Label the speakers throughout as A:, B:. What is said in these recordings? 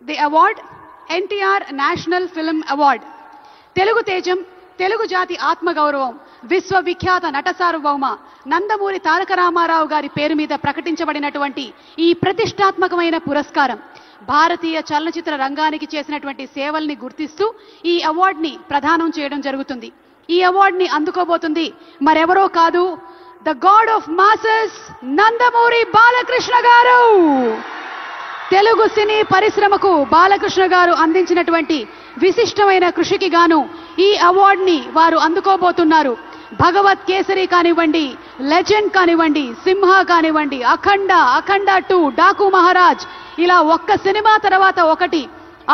A: The award NTR national film award. Telugu తేజం, తెలుగు జాతి ఆత్మగౌరవం, విశ్వవిఖ్యాత నట సార్వభౌమ నందమూరి తారక రామారావు గారి పేరు మీద ప్రకటించబడినటువంటి ఈ ప్రతిష్టాత్మకమైన పురస్కారం భారతీయ చలనచిత్ర రంగానికి చేసినటువంటి సేవల్ని గుర్తిస్తూ ఈ అవార్డుని ప్రదానం చేయడం జరుగుతుంది. ఈ అవార్డుని అందుకోబోతుంది మరెవరో కాదు, the God of masses Nandamuri Balakrishna గారు. తెలుగు సినీ పరిశ్రమకు బాలకృష్ణ గారు అందించినటువంటి విశిష్టమైన కృషికి గాను ఈ అవార్డుని వారు అందుకోబోతున్నారు. భగవత్ కేసరి కానివ్వండి, లెజెండ్ కానివ్వండి, సింహ కానివ్వండి, అఖండ, అఖండ 2, డాకు మహారాజ్, ఇలా ఒక్క సినిమా తర్వాత ఒకటి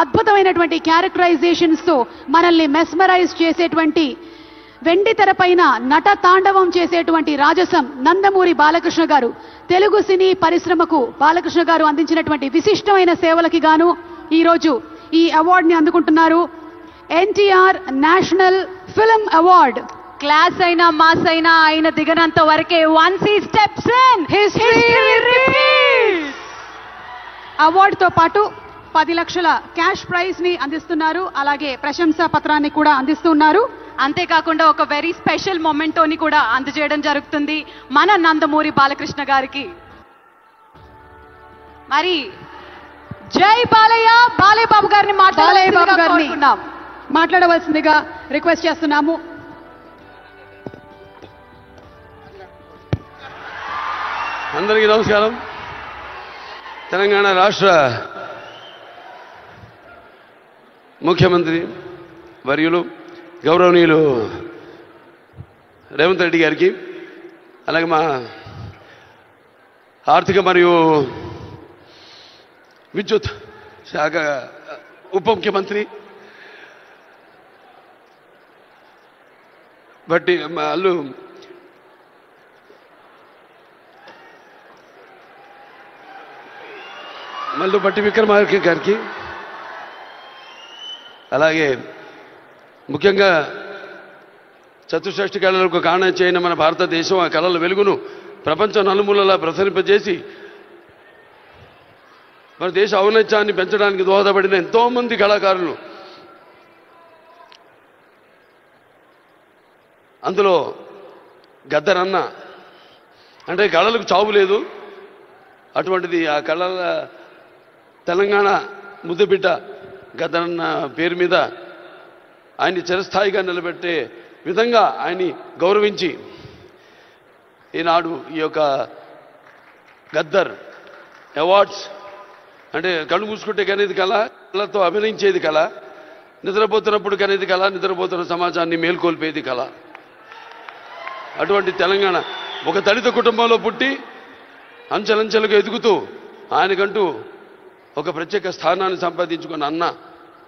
A: అద్భుతమైనటువంటి క్యారెక్టరైజేషన్స్ తో మనల్ని మెస్మరైజ్ చేసేటువంటి, వెండి తెరపైన నట తాండవం చేసేటువంటి రాజసం నందమూరి బాలకృష్ణ గారు. తెలుగు సినీ పరిశ్రమకు బాలకృష్ణ గారు అందించినటువంటి విశిష్టమైన సేవలకి గాను ఈరోజు ఈ అవార్డుని అందుకుంటున్నారు. NTR national film award.
B: Class అయినా మాస్ అయినా ఆయన దిగనంత వరకే once he steps in history repeats.
A: అవార్డుతో పాటు 10 లక్షల క్యాష్ ప్రైజ్ ని అందిస్తున్నారు. అలాగే ప్రశంసా పత్రాన్ని కూడా అందిస్తున్నారు.
B: అంతేకాకుండా ఒక వెరీ స్పెషల్ మొమెంటోని కూడా అందజేయడం జరుగుతుంది మన నందమూరి బాలకృష్ణ గారికి. మరి జై బాలయ్య, బాలయ్య బాబు గారిని
A: మాట్లాడవలసిందిగా రిక్వెస్ట్ చేస్తున్నాము.
C: అందరికీ నమస్కారం. తెలంగాణ రాష్ట్ర ముఖ్యమంత్రి వర్యులు గౌరవనీయులు రేవంత్ రెడ్డి గారికి, అలాగే మా ఆర్థిక మరియు విద్యుత్ శాఖ ఉప ముఖ్యమంత్రి బట్టి వాళ్ళు మల్లు బట్టి విక్రమార్క గారికి, అలాగే ముఖ్యంగా చతుషష్ఠి కళలకు కారణం చేయని మన భారతదేశం ఆ కళల వెలుగును ప్రపంచం నలుమూలలా ప్రసరింపజేసి మన దేశ ఔన్నత్యాన్ని పెంచడానికి దోహదపడిన ఎంతోమంది కళాకారులు, అందులో గద్దరన్న అంటే కళలకు చావు లేదు, అటువంటిది ఆ కళల తెలంగాణ ముద్దుబిడ్డ గద్దరన్న పేరు మీద ఆయన్ని చిరస్థాయిగా నిలబెట్టే విధంగా ఆయన్ని గౌరవించి ఈనాడు ఈ యొక్క గద్దర్ అవార్డ్స్ అంటే కళ్ళు మూసుకుంటే కనేది కళ, కళతో అభినయించేది కళ, నిద్రపోతున్నప్పుడు కనేది కళ, నిద్రపోతున్న సమాజాన్ని మేల్కొల్పేది కళ. అటువంటి తెలంగాణ ఒక దళిత కుటుంబంలో పుట్టి అంచెలంచెలుగా ఎదుగుతూ ఆయనకంటూ ఒక ప్రత్యేక స్థానాన్ని సంపాదించుకున్న అన్న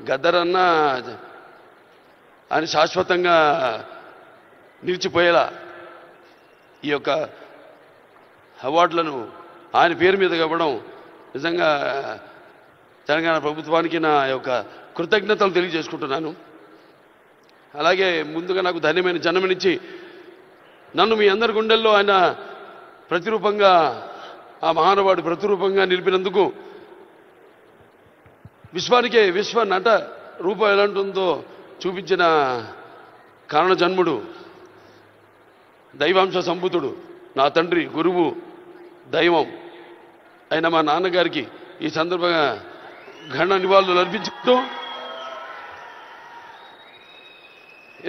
C: గద్దరన్న ఆయన శాశ్వతంగా నిలిచిపోయేలా ఈ యొక్క అవార్డులను ఆయన పేరు మీద ఇవ్వడం నిజంగా తెలంగాణ ప్రభుత్వానికి నా యొక్క కృతజ్ఞతలు తెలియజేసుకుంటున్నాను. అలాగే ముందుగా నాకు ధన్యమైన జన్మనిచ్చి నన్ను మీ అందరి గుండెల్లో ఆయన ప్రతిరూపంగా, ఆ మహానుభావుడు ప్రతిరూపంగా నిలిపినందుకు, విశ్వానికే విశ్వ నట రూపం ఎలాంటిందో చూపించిన కారణ జన్ముడు, దైవాంశ సంభూతుడు, నా తండ్రి, గురువు, దైవం అయిన మా నాన్నగారికి ఈ సందర్భంగా ఘన నివాళులు అర్పించుకుంటూ,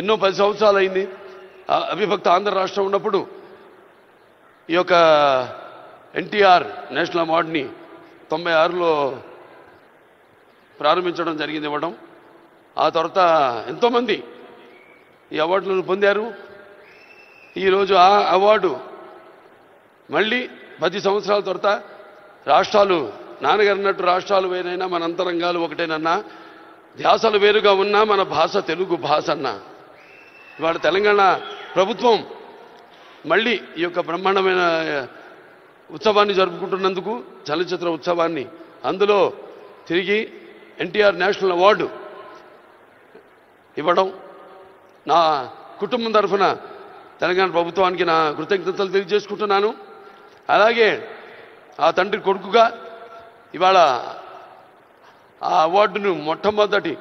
C: ఎన్నో 10 సంవత్సరాలు అయింది అవిభక్త ఆంధ్ర రాష్ట్రం ఉన్నప్పుడు ఈ యొక్క ఎన్టీఆర్ నేషనల్ అవార్డుని 96లో ప్రారంభించడం జరిగింది, ఇవ్వడం. ఆ తర్వాత ఎంతోమంది ఈ అవార్డులను పొందారు. ఈరోజు ఆ అవార్డు మళ్ళీ 10 సంవత్సరాల తర్వాత రాష్ట్రాలు, నాన్నగారు అన్నట్టు రాష్ట్రాలు వేరైనా మన అంతరంగాలు ఒకటేనన్నా, ధ్యాసలు వేరుగా ఉన్నా మన భాష తెలుగు భాష అన్నా. ఇవాళ తెలంగాణ ప్రభుత్వం మళ్ళీ ఈ యొక్క బ్రహ్మాండమైన ఉత్సవాన్ని జరుపుకుంటున్నందుకు, చలనచిత్ర ఉత్సవాన్ని, అందులో తిరిగి ఎన్టీఆర్ నేషనల్ అవార్డు ఇవ్వడం నా కుటుంబం తరఫున తెలంగాణ ప్రభుత్వానికి నా కృతజ్ఞతలు తెలియజేసుకుంటున్నాను. అలాగే ఆ తండ్రి కొడుకుగా ఇవాళ ఆ అవార్డును మొట్టమొదటి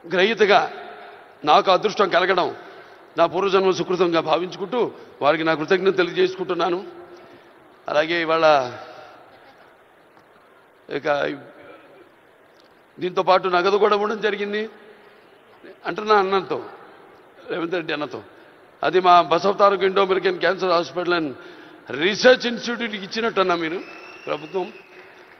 C: గ్రహీతగా నాకు అదృష్టం కలగడం నా పూర్వజన్మ సుకృతంగా భావించుకుంటూ వారికి నా కృతజ్ఞత తెలియజేసుకుంటున్నాను. అలాగే ఇవాళ ఇక దీంతో పాటు నగదు కూడా ఇవ్వడం జరిగింది అంటున్నా అన్నతో, రేవంత్ రెడ్డి అన్నతో. అది మా Basavataraka Indo American cancer hospital and research ఇన్స్టిట్యూట్కి ఇచ్చినట్టన్నా మీరు ప్రభుత్వం.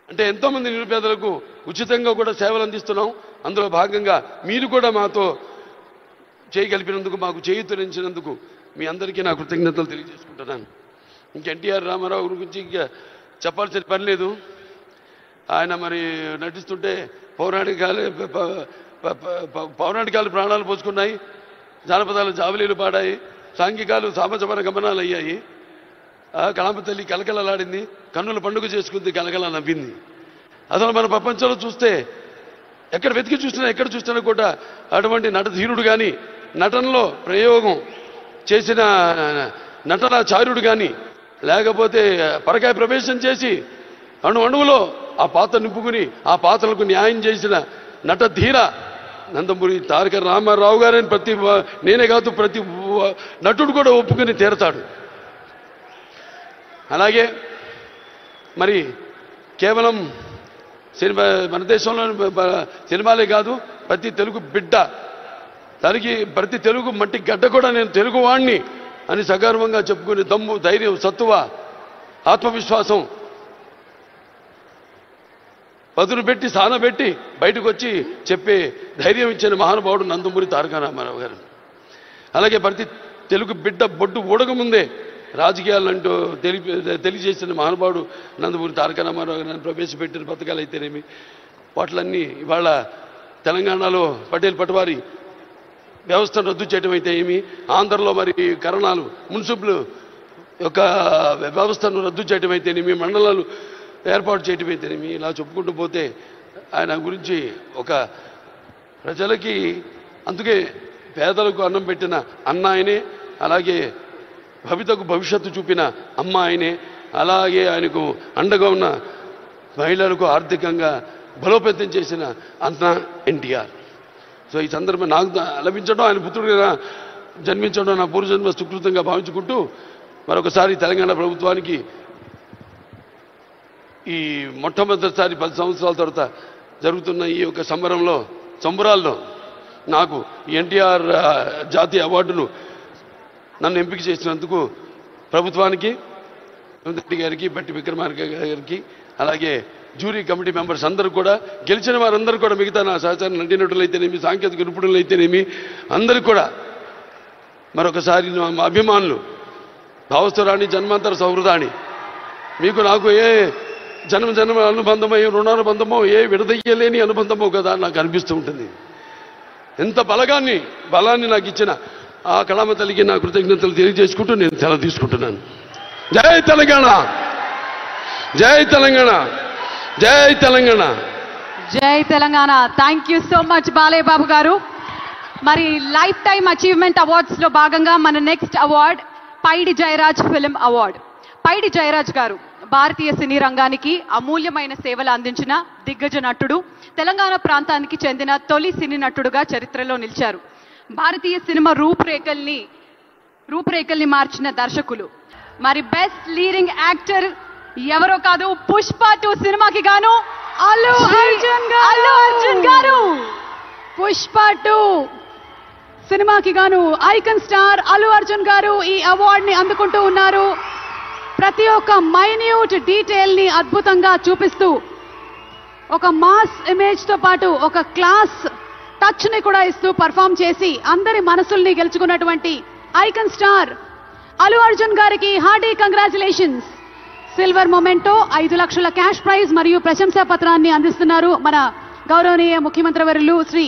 C: అంటే ఎంతోమంది నిరుపేదలకు ఉచితంగా కూడా సేవలు అందిస్తున్నాం. అందులో భాగంగా మీరు కూడా మాతో చేయగలిపినందుకు, మాకు చేయూతనించినందుకు మీ అందరికీ నా కృతజ్ఞతలు తెలియజేసుకుంటున్నాను. ఇంక ఎన్టీఆర్ రామారావు గురించి ఇంకా చెప్పాల్సిన పని లేదు. ఆయన మరి నటిస్తుంటే పౌరాణికాలు ప్రాణాలు పోసుకున్నాయి, జానపదాలు జావలీలు పాడాయి, సాంఘికాలు సామజమన గమనాలు అయ్యాయి. కళామ తల్లి కలకలలాడింది, కన్నుల పండుగ చేసుకుంది, కలకల నవ్వింది. అసలు మన ప్రపంచంలో చూస్తే ఎక్కడ వెతికి చూసినా ఎక్కడ చూసినా కూడా అటువంటి నటధీరుడు కానీ, నటనలో ప్రయోగం చేసిన నటనాచార్యుడు కానీ, లేకపోతే పరకాయ ప్రవేశం చేసి అణువులో ఆ పాత్ర నింపుకుని ఆ పాత్రలకు న్యాయం చేసిన నటధీర నందమూరి తారక రామారావు గారని నేనే కాదు ప్రతి నటుడు కూడా ఒప్పుకుని తీరతాడు. అలాగే మరి కేవలం సినిమా, మన దేశంలో సినిమాలే కాదు, ప్రతి తెలుగు బిడ్డ, ప్రతి తెలుగు మట్టి గడ్డ కూడా నేను తెలుగువాణ్ణి అని సగర్వంగా చెప్పుకునే దమ్ము, ధైర్యం, సత్తువ, ఆత్మవిశ్వాసం పదును పెట్టి సానబెట్టి బయటకు వచ్చి చెప్పే ధైర్యం ఇచ్చిన మహానుభావుడు నందమూరి తారక రామారావు గారు. అలాగే ప్రతి తెలుగు బిడ్డ బొడ్డు ఊడకముందే రాజకీయాలంటూ తెలియజేసిన మహానుభావుడు నందమూరి తారక రామారావు గారిని ప్రవేశపెట్టిన పథకాలు అయితేనేమి, వాటిలన్నీ ఇవాళ తెలంగాణలో పటేల్ పటవారి వ్యవస్థను రద్దు చేయడం అయితే ఏమి, ఆంధ్రలో మరి కరణాలు మున్సిపల్ యొక్క వ్యవస్థను రద్దు చేయడం అయితేనేమి, మండలాలు ఏర్పాటు చేయడం అయితేనేమి, ఇలా చెప్పుకుంటూ పోతే ఆయన గురించి ఒక ప్రజలకి, అందుకే పేదలకు అన్నం పెట్టిన అన్న ఆయనే, అలాగే భవితకు భవిష్యత్తు చూపిన అమ్మ ఆయనే, అలాగే ఆయనకు అండగా ఉన్న మహిళలకు ఆర్థికంగా బలోపేతం చేసిన అన్న ఎన్టీఆర్. సో ఈ సందర్భం నాకు లభించడం, ఆయన పుత్రుడిగా జన్మించడం నా పూర్వజన్మ సుకృతంగా భావించుకుంటూ మరొకసారి తెలంగాణ ప్రభుత్వానికి ఈ మొట్టమొదటిసారి 10 సంవత్సరాల తర్వాత జరుగుతున్న ఈ యొక్క సంబరాల్లో నాకు ఎన్టీఆర్ జాతీయ అవార్డును నన్ను ఎంపిక చేసినందుకు ప్రభుత్వానికి, రెడ్డి గారికి, బట్టి విక్రమార్క గారికి, అలాగే జ్యూరీ కమిటీ మెంబర్స్ అందరూ కూడా, గెలిచిన వారందరూ కూడా, మిగతా నా సహచార నటీనటులైతేనేమి, సాంకేతిక నిపుణులైతేనేమి, అందరూ కూడా మరొకసారి మా అభిమానులు, భావస్థురాణి జన్మాంతర సౌహృదాన్ని, మీకు నాకు ఏ జన్మ అనుబంధమో, ఏ రుణానుబంధమో, ఏ విడదయ్యలేని అనుబంధమో కదా నాకు అనిపిస్తూ ఉంటుంది. ఎంత బలాన్ని నాకు ఇచ్చిన ఆ కళామ తల్లికి నా కృతజ్ఞతలు తెలియజేసుకుంటూ నేను సెలవు తీసుకుంటున్నాను. జై తెలంగాణ, జై తెలంగాణ, జై తెలంగాణ,
B: జై Telangana. Thank you so much Balayya Babu garu. మరి లైఫ్ టైమ్ అచీవ్మెంట్ అవార్డ్స్ లో భాగంగా మన next award Paidi Jayaraj film award. Paidi Jayaraj garu భారతీయ సినీ రంగానికి అమూల్యమైన సేవలు అందించిన దిగ్గజ నటుడు, తెలంగాణ ప్రాంతానికి చెందిన తొలి సినీ నటుడుగా చరిత్రలో నిలిచారు. భారతీయ సినిమా రూపురేఖల్ని మార్చిన దర్శకులు. మరి బెస్ట్ లీడింగ్ యాక్టర్ ఎవరో కాదు, పుష్ప 2 సినిమాకి గాను అల్లు అర్జున్ గారు.
A: పుష్ప 2 సినిమాకి గాను ఐకన్ స్టార్ అల్లు అర్జున్ గారు ఈ అవార్డ్ ని అందుకుంటూ ఉన్నారు. ప్రతి ఒక్క మైన్యూట్ డీటెయిల్ ని అద్భుతంగా చూపిస్తూ ఒక మాస్ ఇమేజ్ తో పాటు ఒక క్లాస్ టచ్ ని కూడా ఇస్తూ పర్ఫామ్ చేసి అందరి మనసుల్ని గెలుచుకున్నటువంటి ఐకన్ స్టార్ అల్లు అర్జున్ గారికి హార్డీ కంగ్రాచులేషన్స్. సిల్వర్ మొమెంటో, 5 లక్షల క్యాష్ ప్రైజ్ మరియు ప్రశంసా పత్రాన్ని అందిస్తున్నారు మన గౌరవనీయ ముఖ్యమంత్రి వర్యులు శ్రీ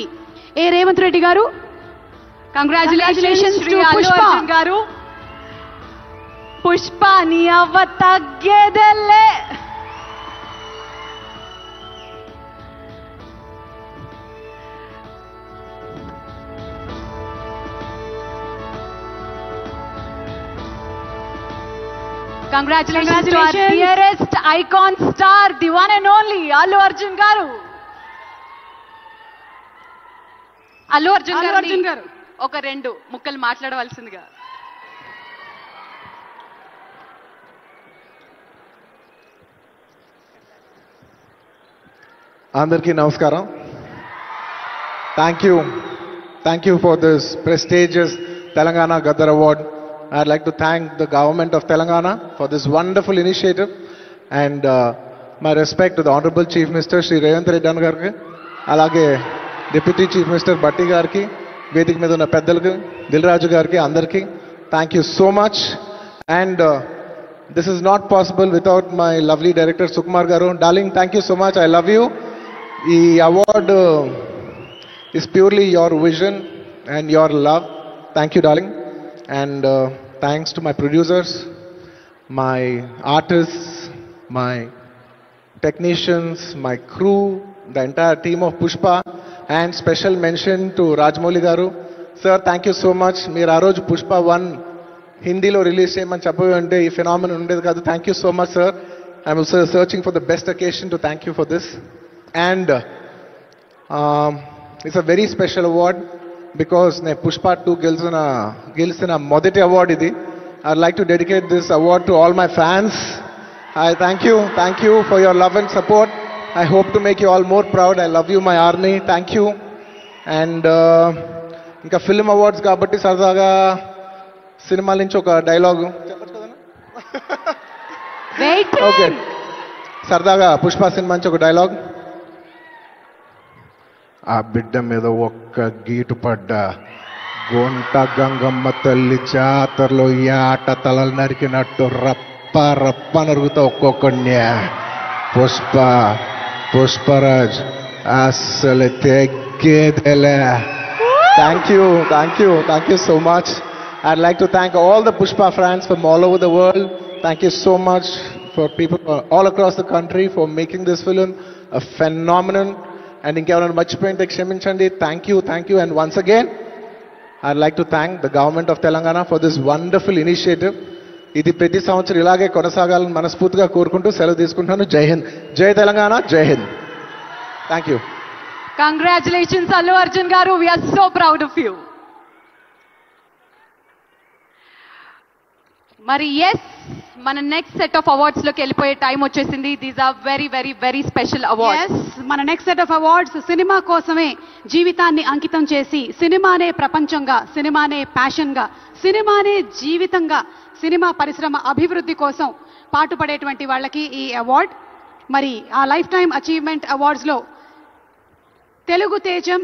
A: ఏ రేవంత్ రెడ్డి గారు.
B: కంగ్రాచులేషన్స్ శ్రీ అల్లు అర్జున్ గారు. పుష్ప నీ అవ్వ తగ్గేదెల్లే. Congratulations to our dearest icon star, the one and only Allu Arjun garu. Allu Arjun గారు ఒక 2 ముక్కలు మాట్లాడవలసిందిగా.
D: అందరికీ నమస్కారం. Thank you for this prestigious Telangana Gaddar Award. I'd like to thank the government of Telangana for this wonderful initiative, and my respect to the Honorable Chief Minister Shri Revanth Reddy Garki, alage Deputy Chief Minister Batti Garki, Vedik మీద ఉన్న పెద్దలకు, దిల్ రాజు గారికి, అందరికీ thank you so much. And this is not possible without my lovely director Sukumar garu. Darling, thank you so much. I love you. ఈ award is purely your vision and your love. Thank you, darling. And thanks to my producers, my artists, my technicians, my crew, the entire team of Pushpa, and special mention to Rajamouli garu. Sir, thank you so much. మీరు ఆ రోజు Pushpa 1 హిందీలో release చేయమని చెప్పి అంటే ఈ phenomenon ఉండేది కాదు. Thank you so much sir. I'm also searching for the best occasion to thank you for this. And it's a very special award because ne Pushpa 2 గెలిచిన మొదటి award ఇది. I'd like to dedicate this award to all my fans. I thank you for your love and support. I hope to make you all more proud. I love you, my army. Thank you. And ఇంకా film awards కాబట్టి సరదాగా సినిమాల నుంచి ఒక dialogue చెప్పచ్చు కదా. Okay, సరదాగా Pushpa cinema నుంచి ఒక డైలాగ్. ఆ బిడ్డ మీద ఒక్క గీటు పడ్డా గొంట గంగమ్మ తల్లి జాతరలో ఈ ఆట తలలు నరికినట్టు రప్ప రప్ప నరుగుతా ఒక్కొక్కడిని. పుష్పరాజ్ అసలు తెగ్గేదేలే. Thank you so much. I'd like to thank all the Pushpa fans from all over the world. Thank you so much for people all across the country for making this film a phenomenon. And ఇంకెవరైనా మర్చిపోయింటే క్షమించండి. Thank you. And once again, I'd like to thank the government of Telangana for this wonderful initiative. ఇది ప్రతి సంవత్సరం ఇలాగే కొనసాగాలని మనస్ఫూర్తిగా కోరుకుంటూ సెలవు తీసుకుంటున్నాను. జై హింద్, జై తెలంగాణ, జై Hind. Thank you.
B: Congratulations Allu Arjun garu. We're so proud of you. మరి ఎస్, మన నెక్స్ట్ సెట్ ఆఫ్ అవార్డ్స్ లోకి వెళ్ళిపోయే టైం వచ్చేసింది. These are very very very special awards.
A: మన నెక్స్ట్ సెట్ ఆఫ్ అవార్డ్స్ సినిమా కోసమే జీవితాన్ని అంకితం చేసి, సినిమానే ప్రపంచంగా, సినిమానే ప్యాషన్ గా, సినిమానే జీవితంగా, సినిమా పరిశ్రమ అభివృద్ధి కోసం పాటుపడేటువంటి వాళ్ళకి ఈ అవార్డ్. మరి ఆ లైఫ్ టైమ్ అచీవ్మెంట్ అవార్డ్స్ లో తెలుగు తేజం